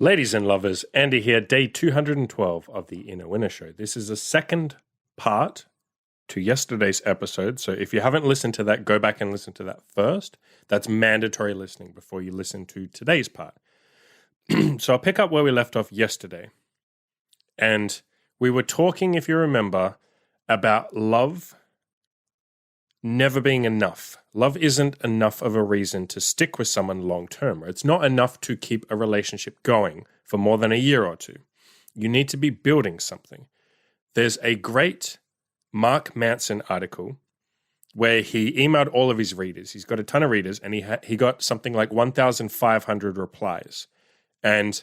Ladies and lovers, Andy here, day 212 of the Inner Winner Show. This is a second part to yesterday's episode. So if you haven't listened to that, go back and listen to that first. That's mandatory listening before you listen to today's part. So I'll pick up where we left off yesterday. And we were talking, if you remember, about love never being enough. Love isn't enough of a reason to stick with someone long term. It's not enough to keep a relationship going for more than a year or two. You need to be building something. There's a great Mark Manson article where he emailed all of his readers. He's got a ton of readers, and he got something like 1,500 replies. And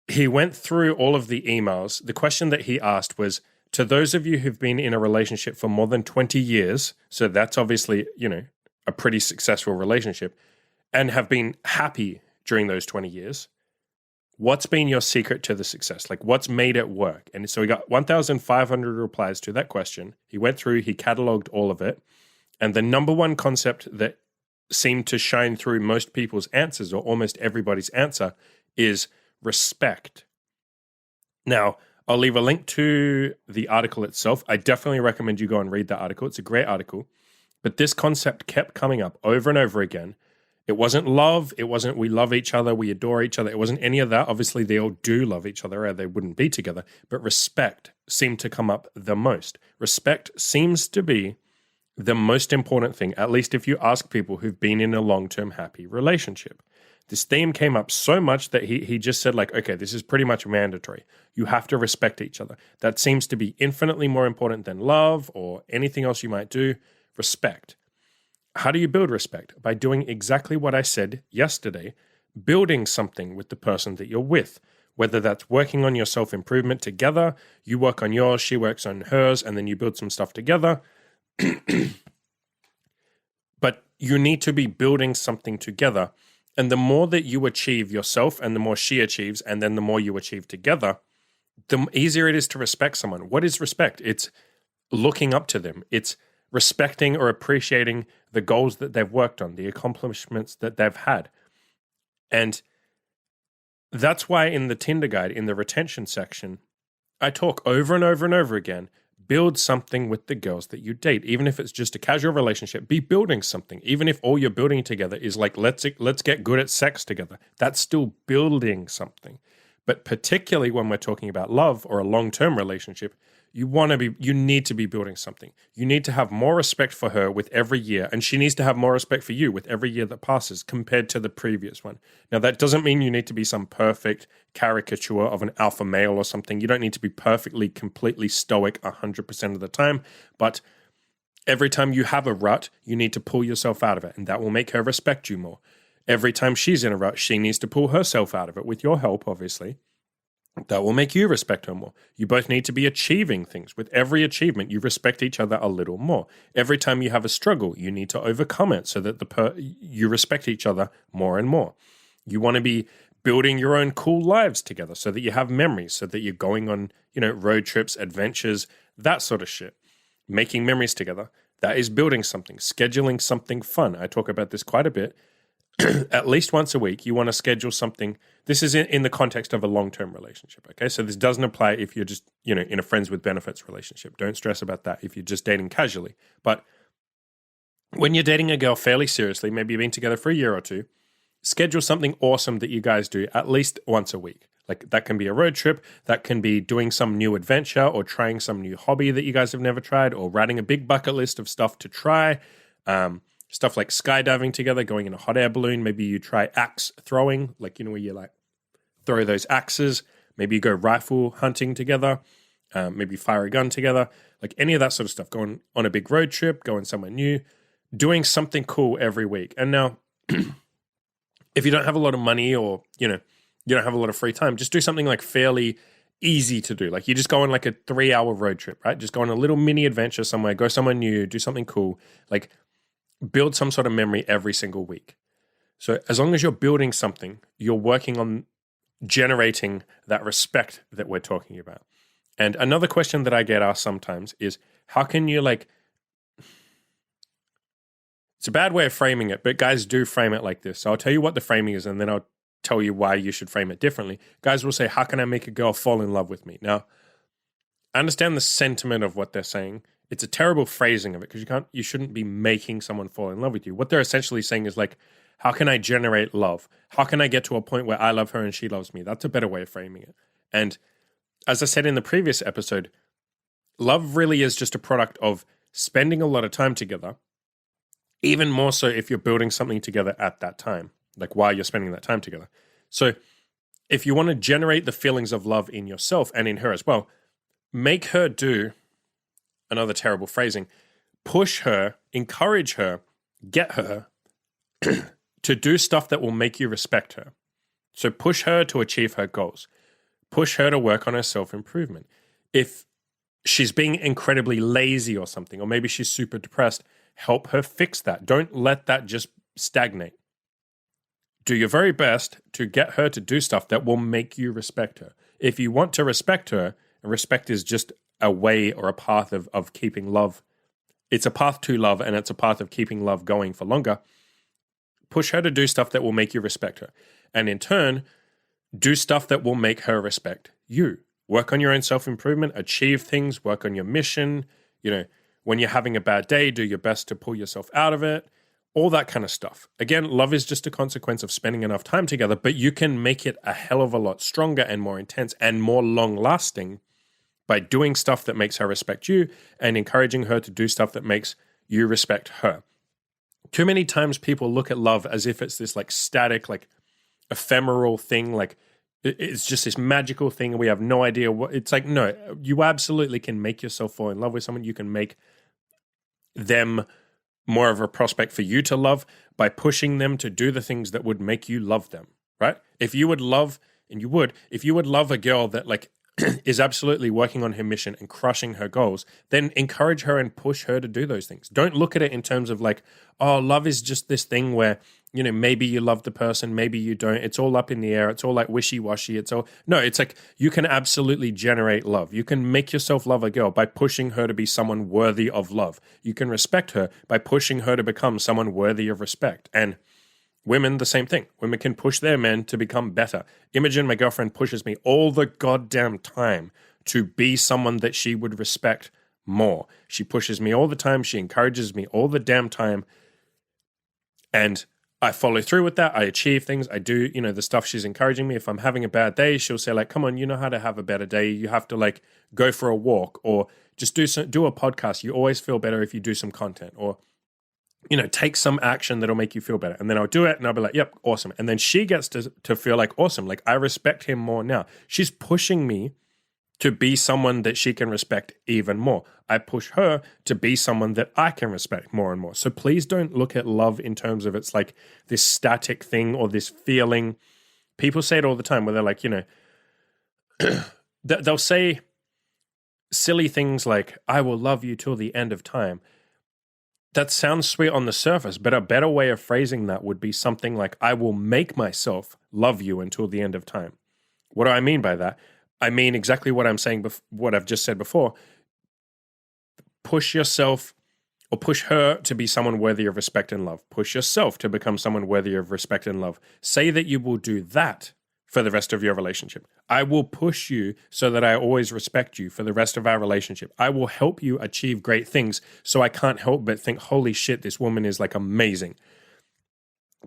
he went through all of the emails. The question that he asked was, to those of you who've been in a relationship for more than 20 years, so that's obviously, a pretty successful relationship, and have been happy during those 20 years, what's been your secret to the success? Like, what's made it work? And so he got 1,500 replies to that question. He went through, he cataloged all of it. And the number one concept that seemed to shine through most people's answers, or almost everybody's answer, is respect. Now, I'll leave a link to the article itself. I definitely recommend you go and read that article. It's a great article. But this concept kept coming up over and over again. It wasn't love. It wasn't we love each other, we adore each other. It wasn't any of that. Obviously, they all do love each other or they wouldn't be together. But respect seemed to come up the most. Respect seems to be the most important thing, at least if you ask people who've been in a long-term happy relationship. This theme came up so much that he just said, like, okay, this is pretty much mandatory. You have to respect each other. That seems to be infinitely more important than love or anything else you might do. Respect. How do you build respect? By doing exactly what I said yesterday, building something with the person that you're with, whether that's working on your self-improvement together, you work on yours, she works on hers, and then you build some stuff together. But you need to be building something together. And the more that you achieve yourself and the more she achieves, and then the more you achieve together, the easier it is to respect someone. What is respect? It's looking up to them. It's respecting or appreciating the goals that they've worked on, the accomplishments that they've had. And that's why in the Tinder guide, in the retention section, I talk over and over and over again, build something with the girls that you date. Even if it's just a casual relationship, be building something. Even if all you're building together is like, let's get good at sex together. That's still building something. But particularly when we're talking about love or a long-term relationship, you need to be building something. You need to have more respect for her with every year, and she needs to have more respect for you with every year that passes compared to the previous one. Now, that doesn't mean you need to be some perfect caricature of an alpha male or something. You don't need to be perfectly, completely stoic 100% of the time, but every time you have a rut, you need to pull yourself out of it, and that will make her respect you more. Every time she's in a rut, she needs to pull herself out of it, with your help, obviously. That will make you respect her more. You both need to be achieving things. With every achievement, you respect each other a little more. Every time you have a struggle, you need to overcome it so that you respect each other more and more. You want to be building your own cool lives together so that you have memories, so that you're going on, road trips, adventures, that sort of shit. Making memories together. That is building something, scheduling something fun. I talk about this quite a bit. At least once a week, you want to schedule something. This is in the context of a long-term relationship, okay? So this doesn't apply if you're just, in a friends with benefits relationship. Don't stress about that if you're just dating casually. But when you're dating a girl fairly seriously, maybe you've been together for a year or two, schedule something awesome that you guys do at least once a week. Like, that can be a road trip, that can be doing some new adventure or trying some new hobby that you guys have never tried, or writing a big bucket list of stuff to try. Stuff like skydiving together, going in a hot air balloon. Maybe you try axe throwing, like, where you throw those axes. Maybe you go rifle hunting together. Maybe fire a gun together. Like any of that sort of stuff. Going on a big road trip, going somewhere new, doing something cool every week. And now, if you don't have a lot of money or, you don't have a lot of free time, just do something like fairly easy to do. Like, you just go on like a 3-hour road trip, right? Just go on a little mini adventure somewhere, go somewhere new, do something cool. Like, build some sort of memory every single week. So as long as you're building something, you're working on generating that respect that we're talking about. And another question that I get asked sometimes is, how can you it's a bad way of framing it, but guys do frame it like this. So I'll tell you what the framing is, and then I'll tell you why you should frame it differently. Guys will say, how can I make a girl fall in love with me? Now, I understand the sentiment of what they're saying. It's a terrible phrasing of it because you shouldn't be making someone fall in love with you. What they're essentially saying is like, how can I generate love? How can I get to a point where I love her and she loves me? That's a better way of framing it. And as I said in the previous episode, love really is just a product of spending a lot of time together, even more so if you're building something together at that time, like while you're spending that time together. So if you want to generate the feelings of love in yourself and in her as well, make her do, another terrible phrasing, push her, encourage her, get her to do stuff that will make you respect her. So push her to achieve her goals. Push her to work on her self-improvement. If she's being incredibly lazy or something, or maybe she's super depressed, help her fix that. Don't let that just stagnate. Do your very best to get her to do stuff that will make you respect her. If you want to respect her, and respect is just a way or a path of keeping love. It's a path to love, and it's a path of keeping love going for longer. Push her to do stuff that will make you respect her. And in turn, do stuff that will make her respect you. Work on your own self-improvement, achieve things, work on your mission. When you're having a bad day, do your best to pull yourself out of it. All that kind of stuff. Again, love is just a consequence of spending enough time together, but you can make it a hell of a lot stronger and more intense and more long-lasting by doing stuff that makes her respect you and encouraging her to do stuff that makes you respect her. Too many times people look at love as if it's this like static, like ephemeral thing, like it's just this magical thing and we have no idea what it's like. No, you absolutely can make yourself fall in love with someone. You can make them more of a prospect for you to love by pushing them to do the things that would make you love them, right? If you would love a girl that like is absolutely working on her mission and crushing her goals, then encourage her and push her to do those things. Don't look at it in terms of like, oh, love is just this thing where, maybe you love the person, maybe you don't. It's all up in the air. It's all like wishy-washy. It's like you can absolutely generate love. You can make yourself love a girl by pushing her to be someone worthy of love. You can respect her by pushing her to become someone worthy of respect. And women, the same thing. Women can push their men to become better. Imogen, my girlfriend, pushes me all the goddamn time to be someone that she would respect more. She pushes me all the time. She encourages me all the damn time. And I follow through with that. I achieve things. I do, the stuff she's encouraging me. If I'm having a bad day, she'll say like, come on, you know how to have a better day. You have to like go for a walk or just do a podcast. You always feel better if you do some content or take some action that'll make you feel better. And then I'll do it and I'll be like, yep, awesome. And then she gets to feel like awesome. Like I respect him more now. She's pushing me to be someone that she can respect even more. I push her to be someone that I can respect more and more. So please don't look at love in terms of it's like this static thing or this feeling. People say it all the time where they're like, they'll say silly things like, I will love you till the end of time. That sounds sweet on the surface, but a better way of phrasing that would be something like, I will make myself love you until the end of time. What do I mean by that? I mean exactly what I'm saying, what I've just said before. Push yourself or push her to be someone worthy of respect and love. Push yourself to become someone worthy of respect and love. Say that you will do that for the rest of your relationship. I will push you so that I always respect you for the rest of our relationship. I will help you achieve great things so I can't help but think, holy shit, this woman is like amazing.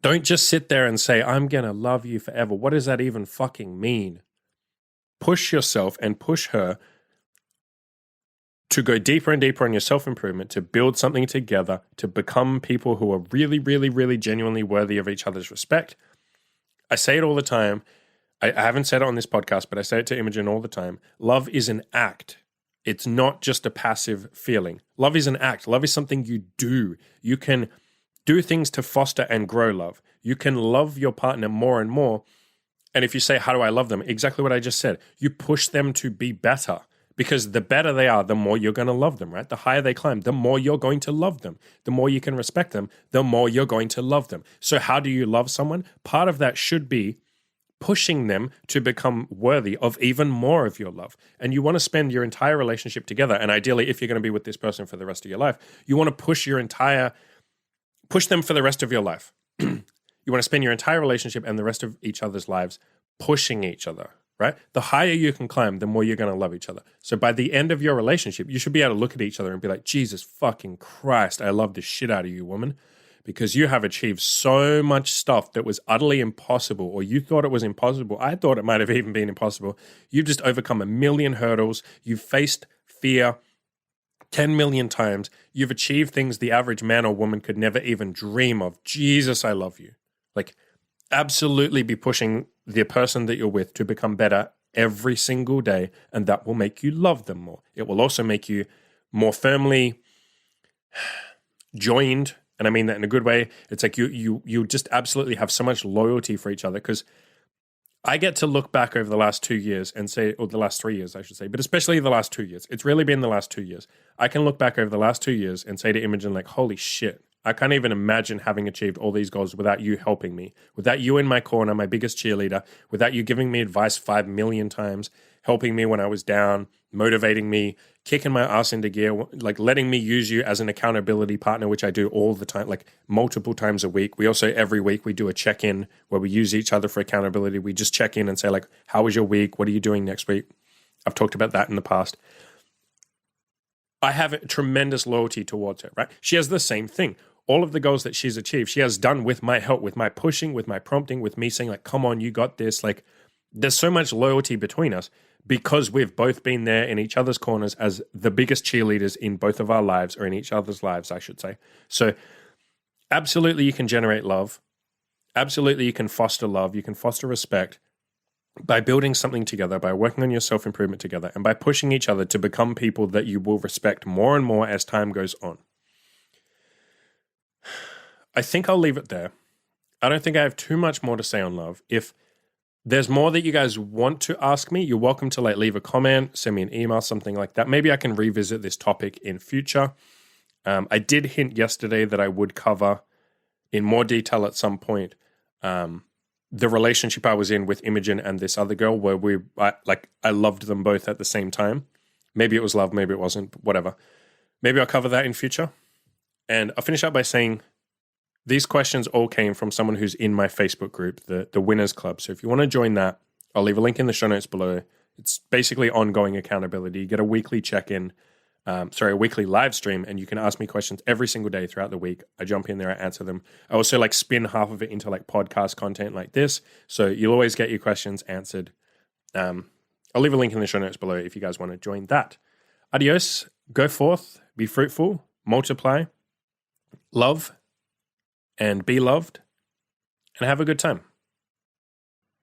Don't just sit there and say, I'm going to love you forever. What does that even fucking mean? Push yourself and push her to go deeper and deeper on your self-improvement, to build something together, to become people who are really, really, really genuinely worthy of each other's respect. I say it all the time. I haven't said it on this podcast, but I say it to Imogen all the time. Love is an act. It's not just a passive feeling. Love is an act. Love is something you do. You can do things to foster and grow love. You can love your partner more and more. And if you say, how do I love them? Exactly what I just said. You push them to be better because the better they are, the more you're going to love them, right? The higher they climb, the more you're going to love them. The more you can respect them, the more you're going to love them. So how do you love someone? Part of that should be pushing them to become worthy of even more of your love. And you want to spend your entire relationship together. And ideally, if you're going to be with this person for the rest of your life, you want to push them for the rest of your life. You want to spend your entire relationship and the rest of each other's lives pushing each other, right? The higher you can climb, the more you're going to love each other. So by the end of your relationship, you should be able to look at each other and be like, Jesus fucking Christ, I love the shit out of you, woman, because you have achieved so much stuff that was utterly impossible, or you thought it was impossible. I thought it might have even been impossible. You've just overcome 1,000,000 hurdles. You've faced fear 10 million times. You've achieved things the average man or woman could never even dream of. Jesus, I love you. Like, absolutely be pushing the person that you're with to become better every single day, and that will make you love them more. It will also make you more firmly joined, and I mean that in a good way. It's like you just absolutely have so much loyalty for each other, because I get to look back over the last 2 years and say, or the last 3 years, I should say, but especially the last 2 years. It's really been the last 2 years. I can look back over the last 2 years and say to Imogen, like, holy shit, I can't even imagine having achieved all these goals without you helping me, without you in my corner, my biggest cheerleader, without you giving me advice 5 million times, helping me when I was down, motivating me, kicking my ass into gear, like letting me use you as an accountability partner, which I do all the time, like multiple times a week. We also, every week, we do a check-in where we use each other for accountability. We just check in and say, like, how was your week? What are you doing next week? I've talked about that in the past. I have a tremendous loyalty towards her, right? She has the same thing. All of the goals that she's achieved, she has done with my help, with my pushing, with my prompting, with me saying, like, come on, you got this. Like, there's so much loyalty between us because we've both been there in each other's corners as the biggest cheerleaders in both of our lives, or in each other's lives, I should say. So absolutely you can generate love. Absolutely you can foster love. You can foster respect by building something together, by working on your self-improvement together, and by pushing each other to become people that you will respect more and more as time goes on. I think I'll leave it there. I don't think I have too much more to say on love. If there's more that you guys want to ask me, you're welcome to like leave a comment, send me an email, something like that. Maybe I can revisit this topic in future. I did hint yesterday that I would cover in more detail at some point the relationship I was in with Imogen and this other girl, where I loved them both at the same time. Maybe it was love, maybe it wasn't, whatever. Maybe I'll cover that in future. And I'll finish up by saying these questions all came from someone who's in my Facebook group, the Winners Club. So if you want to join that, I'll leave a link in the show notes below. It's basically ongoing accountability. You get a weekly check-in, a weekly live stream, and you can ask me questions every single day throughout the week. I jump in there, I answer them. I also like spin half of it into like podcast content like this. So you'll always get your questions answered. I'll leave a link in the show notes below if you guys want to join that. Adios. Go forth, be fruitful, multiply, love, and be loved, and have a good time.